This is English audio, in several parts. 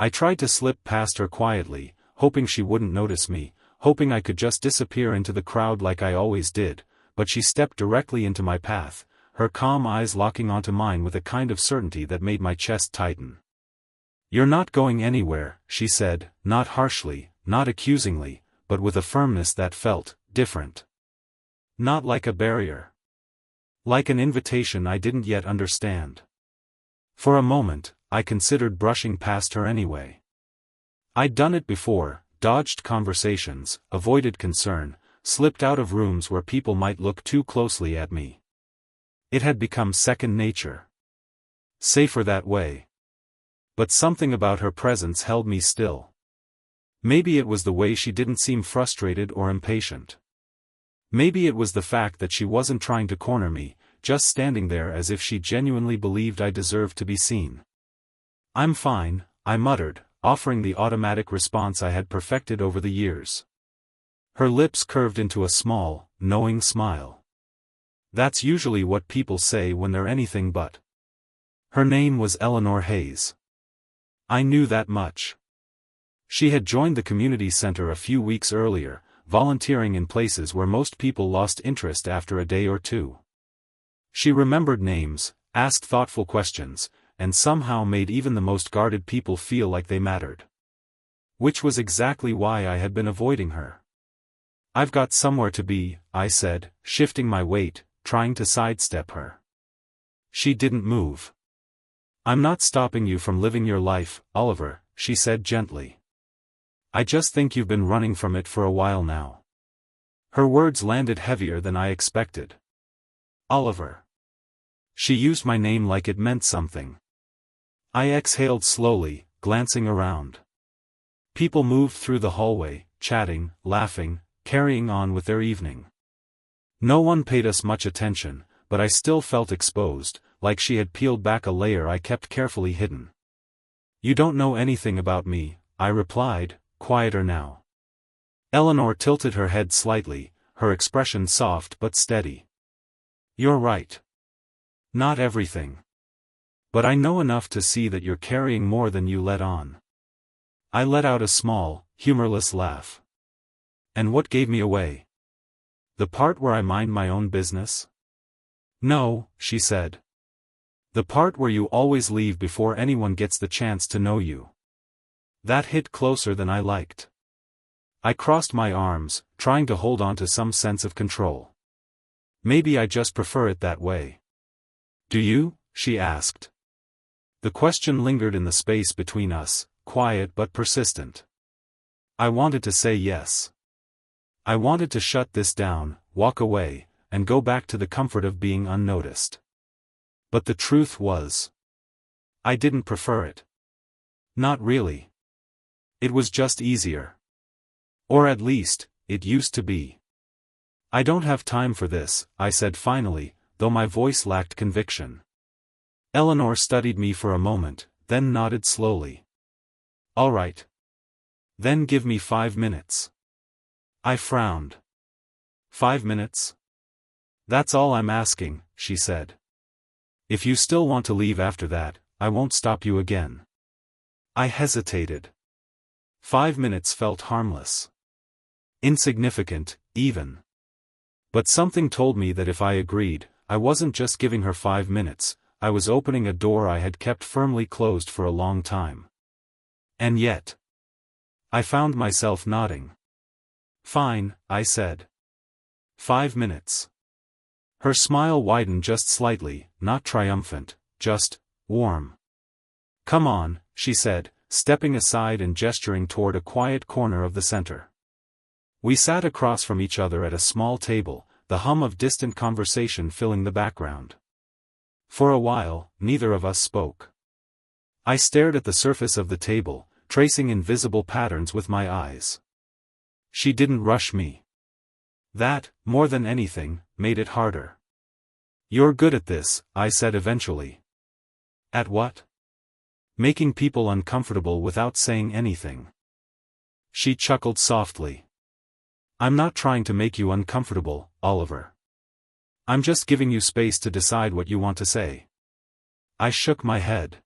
I tried to slip past her quietly, hoping she wouldn't notice me, hoping I could just disappear into the crowd like I always did, but she stepped directly into my path, her calm eyes locking onto mine with a kind of certainty that made my chest tighten. "You're not going anywhere," she said, not harshly, not accusingly, but with a firmness that felt different. Not like a barrier. Like an invitation I didn't yet understand. For a moment, I considered brushing past her anyway. I'd done it before, dodged conversations, avoided concern, slipped out of rooms where people might look too closely at me. It had become second nature. Safer that way. But something about her presence held me still. Maybe it was the way she didn't seem frustrated or impatient. Maybe it was the fact that she wasn't trying to corner me, just standing there as if she genuinely believed I deserved to be seen. "I'm fine," I muttered, offering the automatic response I had perfected over the years. Her lips curved into a small, knowing smile. That's usually what people say when they're anything but. Her name was Eleanor Hayes. I knew that much. She had joined the community center a few weeks earlier, volunteering in places where most people lost interest after a day or two. She remembered names, asked thoughtful questions, and somehow made even the most guarded people feel like they mattered. Which was exactly why I had been avoiding her. "I've got somewhere to be," I said, shifting my weight, trying to sidestep her. She didn't move. "I'm not stopping you from living your life, Oliver," she said gently. "I just think you've been running from it for a while now." Her words landed heavier than I expected. Oliver. She used my name like it meant something. I exhaled slowly, glancing around. People moved through the hallway, chatting, laughing, carrying on with their evening. No one paid us much attention, but I still felt exposed, like she had peeled back a layer I kept carefully hidden. "You don't know anything about me," I replied, quieter now. Eleanor tilted her head slightly, her expression soft but steady. "You're right. Not everything. But I know enough to see that you're carrying more than you let on." I let out a small, humorless laugh. "And what gave me away? The part where I mind my own business?" "No," she said. "The part where you always leave before anyone gets the chance to know you." That hit closer than I liked. I crossed my arms, trying to hold on to some sense of control. "Maybe I just prefer it that way." "Do you?" she asked. The question lingered in the space between us, quiet but persistent. I wanted to say yes. I wanted to shut this down, walk away, and go back to the comfort of being unnoticed. But the truth was, I didn't prefer it. Not really. It was just easier. Or at least, it used to be. "I don't have time for this," I said finally, though my voice lacked conviction. Eleanor studied me for a moment, then nodded slowly. "All right. Then give me 5 minutes." I frowned. 5 minutes? "That's all I'm asking," she said. "If you still want to leave after that, I won't stop you again." I hesitated. 5 minutes felt harmless. Insignificant, even. But something told me that if I agreed, I wasn't just giving her 5 minutes, I was opening a door I had kept firmly closed for a long time. And yet, I found myself nodding. "Fine," I said. 5 minutes. Her smile widened just slightly, not triumphant, just warm. "Come on," she said, stepping aside and gesturing toward a quiet corner of the center. We sat across from each other at a small table, the hum of distant conversation filling the background. For a while, neither of us spoke. I stared at the surface of the table, tracing invisible patterns with my eyes. She didn't rush me. That, more than anything, made it harder. "You're good at this," I said eventually. "At what?" "Making people uncomfortable without saying anything." She chuckled softly. "I'm not trying to make you uncomfortable, Oliver. I'm just giving you space to decide what you want to say." I shook my head.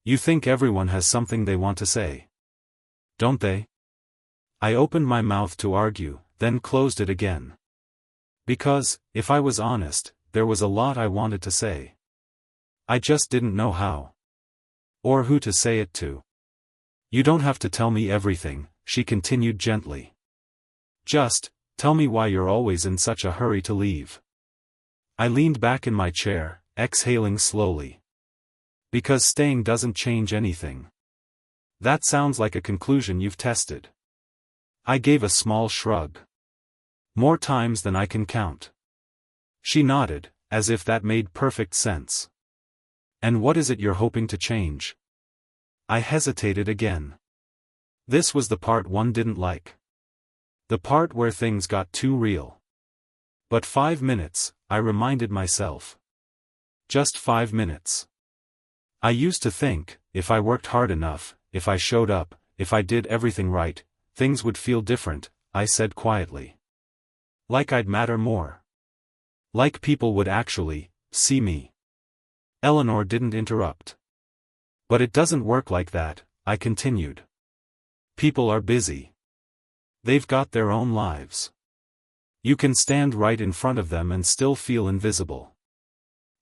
You think everyone has something they want to say. Don't they? I opened my mouth to argue, then closed it again. Because, if I was honest, there was a lot I wanted to say. I just didn't know how. Or who to say it to. You don't have to tell me everything, she continued gently. Just, tell me why you're always in such a hurry to leave. I leaned back in my chair, exhaling slowly. Because staying doesn't change anything. That sounds like a conclusion you've tested. I gave a small shrug. More times than I can count. She nodded, as if that made perfect sense. And what is it you're hoping to change? I hesitated again. This was the part one didn't like. The part where things got too real. But 5 minutes, I reminded myself. Just 5 minutes. I used to think, if I worked hard enough, if I showed up, if I did everything right, things would feel different, I said quietly. Like I'd matter more. Like people would actually see me. Eleanor didn't interrupt. But it doesn't work like that, I continued. People are busy. They've got their own lives. You can stand right in front of them and still feel invisible.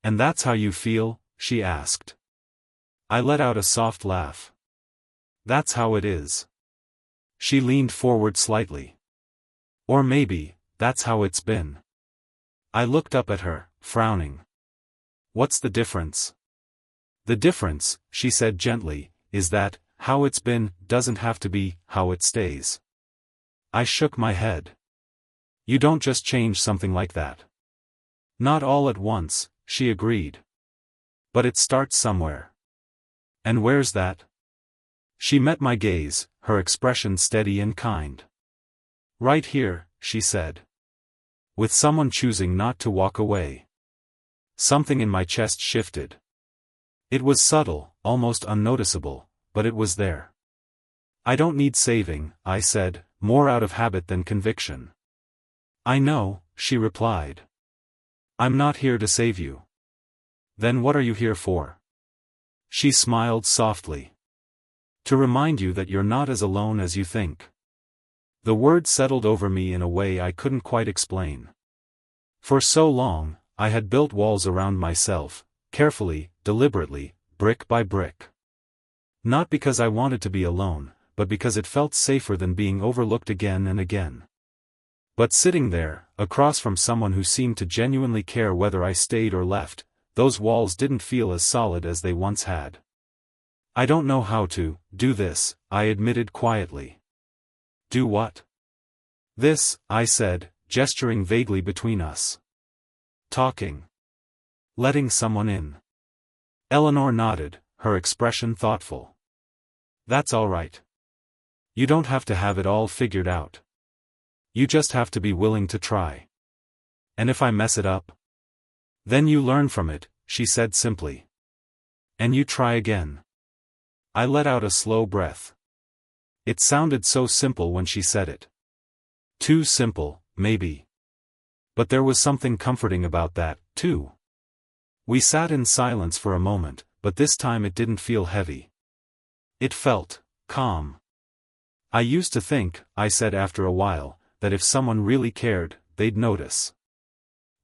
And that's how you feel? She asked. I let out a soft laugh. That's how it is. She leaned forward slightly. Or maybe, that's how it's been. I looked up at her, frowning. What's the difference? The difference, she said gently, is that, how it's been, doesn't have to be, how it stays. I shook my head. You don't just change something like that. Not all at once, she agreed. But it starts somewhere. And where's that? She met my gaze, her expression steady and kind. Right here, she said. With someone choosing not to walk away. Something in my chest shifted. It was subtle, almost unnoticeable, but it was there. I don't need saving, I said, more out of habit than conviction. I know, she replied. I'm not here to save you. Then what are you here for? She smiled softly. To remind you that you're not as alone as you think. The word settled over me in a way I couldn't quite explain. For so long, I had built walls around myself, carefully, deliberately, brick by brick. Not because I wanted to be alone, but because it felt safer than being overlooked again and again. But sitting there, across from someone who seemed to genuinely care whether I stayed or left, those walls didn't feel as solid as they once had. I don't know how to do this, I admitted quietly. Do what? This, I said, gesturing vaguely between us. Talking. Letting someone in. Eleanor nodded, her expression thoughtful. That's all right. You don't have to have it all figured out. You just have to be willing to try. And if I mess it up? Then you learn from it, she said simply. And you try again. I let out a slow breath. It sounded so simple when she said it. Too simple, maybe. But there was something comforting about that, too. We sat in silence for a moment, but this time it didn't feel heavy. It felt calm. I used to think, I said after a while, that if someone really cared, they'd notice.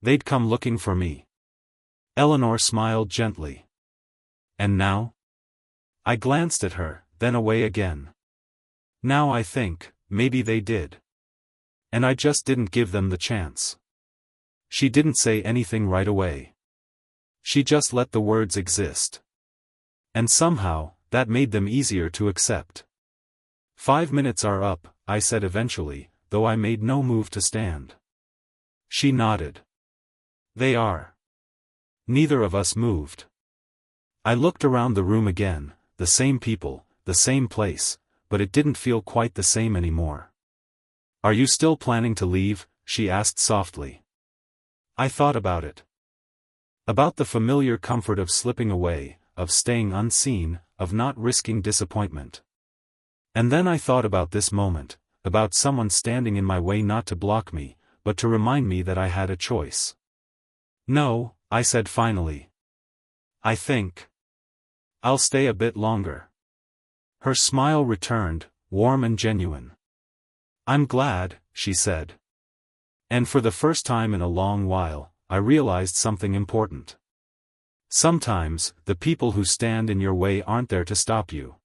They'd come looking for me. Eleanor smiled gently. And now? I glanced at her, then away again. Now I think, maybe they did. And I just didn't give them the chance. She didn't say anything right away. She just let the words exist. And somehow, that made them easier to accept. 5 minutes are up, I said eventually, though I made no move to stand. She nodded. They are. Neither of us moved. I looked around the room again, the same people, the same place, but it didn't feel quite the same anymore. Are you still planning to leave? She asked softly. I thought about it. About the familiar comfort of slipping away, of staying unseen, of not risking disappointment. And then I thought about this moment, about someone standing in my way not to block me, but to remind me that I had a choice. No, I said finally. I think I'll stay a bit longer. Her smile returned, warm and genuine. I'm glad, she said. And for the first time in a long while, I realized something important. Sometimes, the people who stand in your way aren't there to stop you.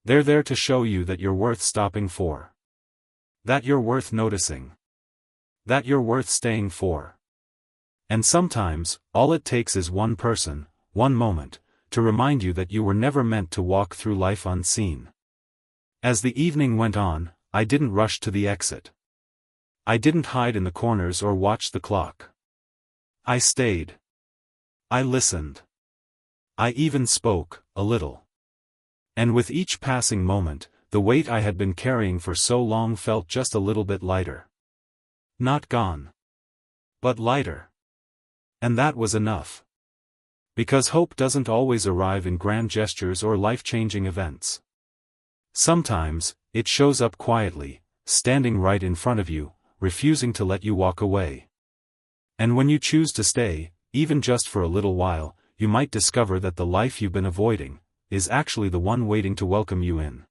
They're there to show you that you're worth stopping for. That you're worth noticing. That you're worth staying for. And sometimes, all it takes is one person, one moment, to remind you that you were never meant to walk through life unseen. As the evening went on, I didn't rush to the exit. I didn't hide in the corners or watch the clock. I stayed. I listened. I even spoke, a little. And with each passing moment, the weight I had been carrying for so long felt just a little bit lighter. Not gone. But lighter. And that was enough. Because hope doesn't always arrive in grand gestures or life-changing events. Sometimes, it shows up quietly, standing right in front of you, refusing to let you walk away. And when you choose to stay, even just for a little while, you might discover that the life you've been avoiding is actually the one waiting to welcome you in.